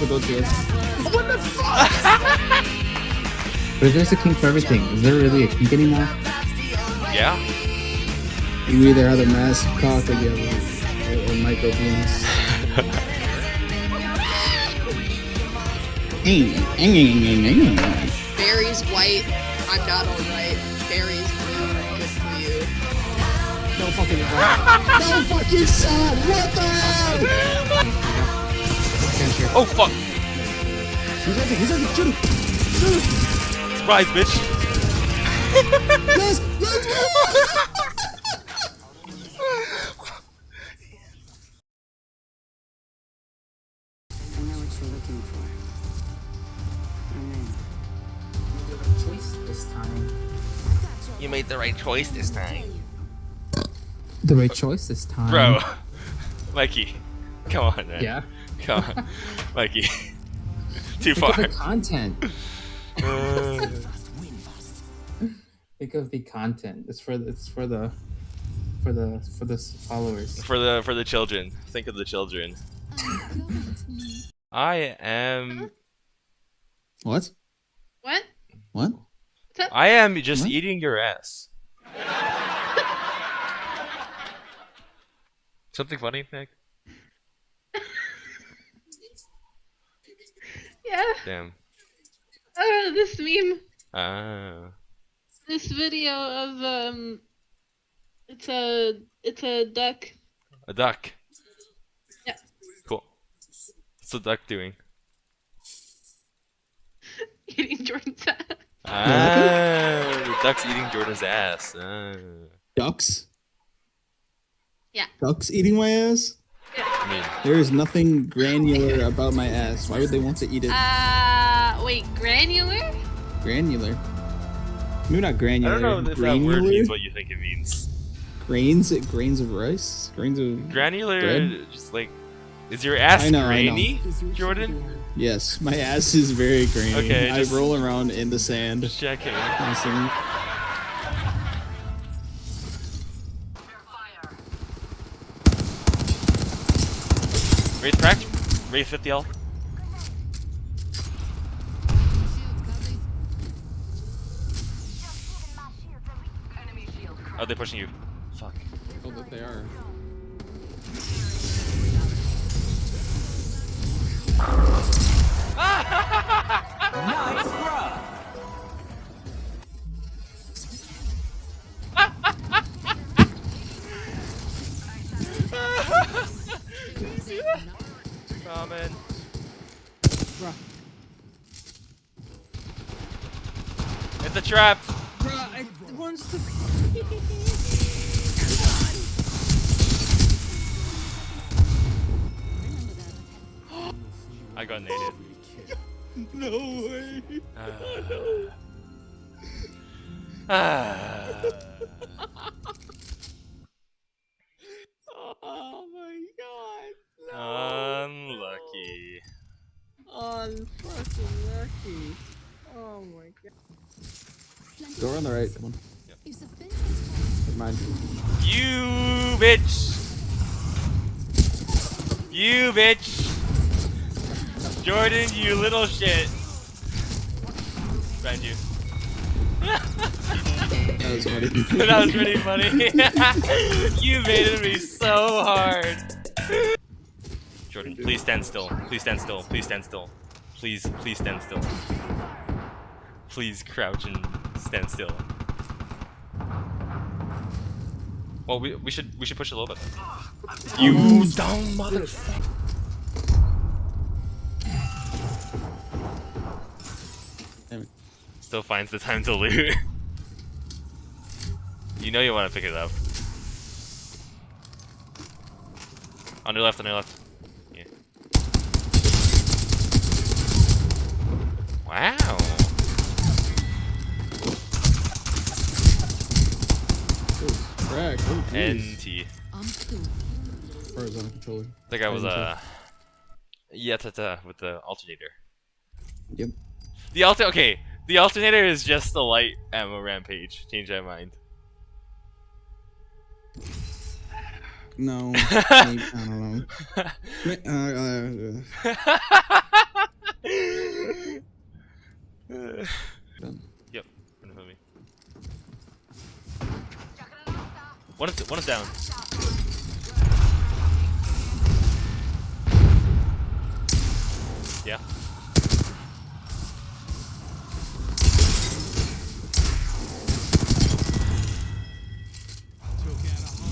for gold shields. What the fuck? But there's a kink for everything. Is there really a kink anymore? Yeah. You either have a massive cock or you have a micro penis. Barry's white. I'm not alright. Barry's blue. Good for you. No fucking no fucking son! What the hell? Oh fuck! He's like, shoot him! Shoot him! Surprise, bitch! Yes! Let's go! I know what you're looking for. I'm in. Choice this time. You made the right choice this time, The right choice this time. bro. Mikey, come on, man. Yeah. Come on, Mikey. Too Think far. of the content. Think of the content. It's for the followers. For the children. Think of the children. I am. What? What? What? I am just What? eating your ass. Something funny, Nick? Yeah. Damn. This meme. Ah. This video of it's a duck. A duck. Yeah. Cool. What's the duck doing? Eating Jordan's ass. Ah, the duck's eating Jordan's ass. Ah. Ducks? Yeah. Ducks eating my ass? I mean, There is nothing granular about my ass. Why would they want to eat it Wait, granular? granular? Maybe not I granular. don't know if that granular? word means what you think it means. Grains of rice? Grains of Granular, bread? just like, is your ass I know. grainy, Jordan? Yes, my ass is very grainy. Okay, I just- roll around in the sand. Just checking. Constantly. Wraith cracked. Wraith 50 health. Oh, they're pushing you. Fuck. Oh, that they are. Coming. Bruh. It's a trap. Bruh, it wants to I got naded. No way. Ah. Oh my god. Unlucky. Unfucking lucky. Oh my god. Door on the right, come on. Never mind. You bitch. You bitch. Jordan, you little shit. Behind you. That was funny. That was really funny. You baited me so hard. Jordan, please stand still. Please stand still. Please stand still. Please stand still. Please crouch and stand still. Well, we should push a little bit. You dumb motherfucker. Still finds the time to loot. You know you want to pick it up. On your left, on your left. Yeah. Wow. Crack. Oh, jeez. NT. Horizontal controller. That guy was yeah, with the alternator. Yep. Okay, the alternator is just the light ammo rampage. Change my mind. No. I don't know. Done. Yep. In front of me. One is down. Yeah.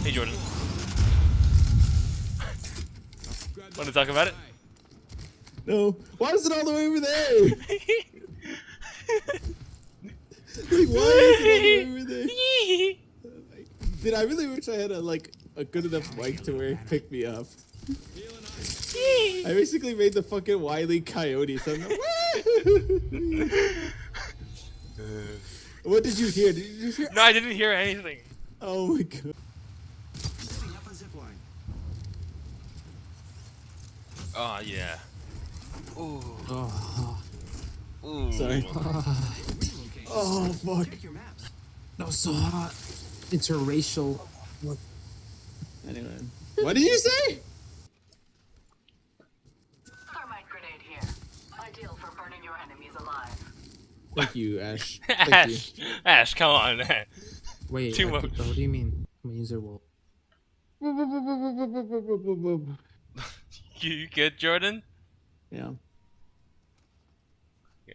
Hey Jordan. Want to talk about it? No. Why is it all the way over there? Like, why is it all the way over there? Dude, I really wish I had a good enough mic to where it picked me up. I basically made the fucking Wile E. Coyote sound. What did you hear? Did you just hear? No, I didn't hear anything. Oh my god. Oh yeah. Ooh. Oh, Ooh. Sorry. Oh fuck. no, so hot. Interracial. What? Anyway, what did you say? Thermite grenade here. Ideal for burning your enemies alive. Thank you, Ash. Thank Ash, Ash, come on. Wait, Too what much. do you mean? My user will. you. You good, Jordan? Yeah.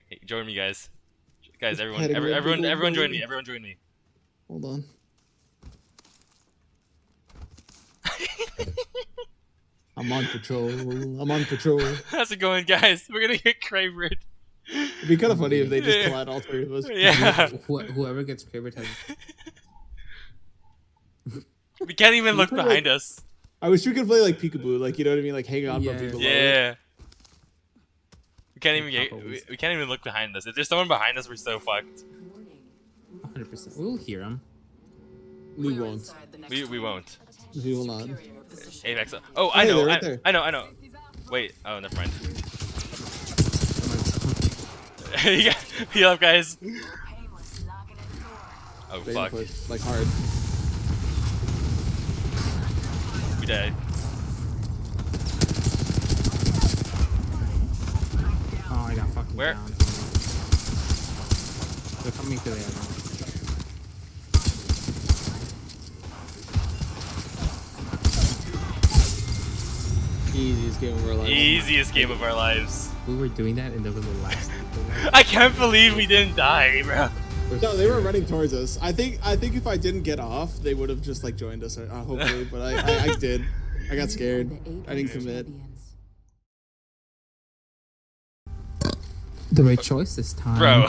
Hey, join me, guys. Guys, everyone, petting red everyone, people, everyone, join baby. me. Everyone, join me. Hold on. I'm on patrol. I'm on patrol. How's it going, guys? We're gonna get Kravered. It'd be kind of funny if they just collide all three of us. Yeah. Whoever gets Kraber has. We can't even look play, behind us. I wish we could play like peekaboo, like you know what I mean, like hang on Yeah. but be below it. Yeah. We can't even Like get. couples. We can't even look behind us. If there's someone behind us, we're so fucked. 100%. We'll hear him. We won't. We won't. We will not. Apex. Oh, I Hey, know. they're right I, there. I know. I know. Wait. Oh, never mind. You got heal up, guys. Painless knocking at the door. Oh They fuck. push like hard. We died. Oh, I got fucking Where? down. They're coming to the other. Easiest game of our lives. Easiest game of our lives. We were doing that and there was the last. I can't believe we didn't die, bro. No, they were running towards us. I think if I didn't get off, they would have just like joined us. Hopefully, but I did. I got scared. I didn't commit. The right choice this time. Bro.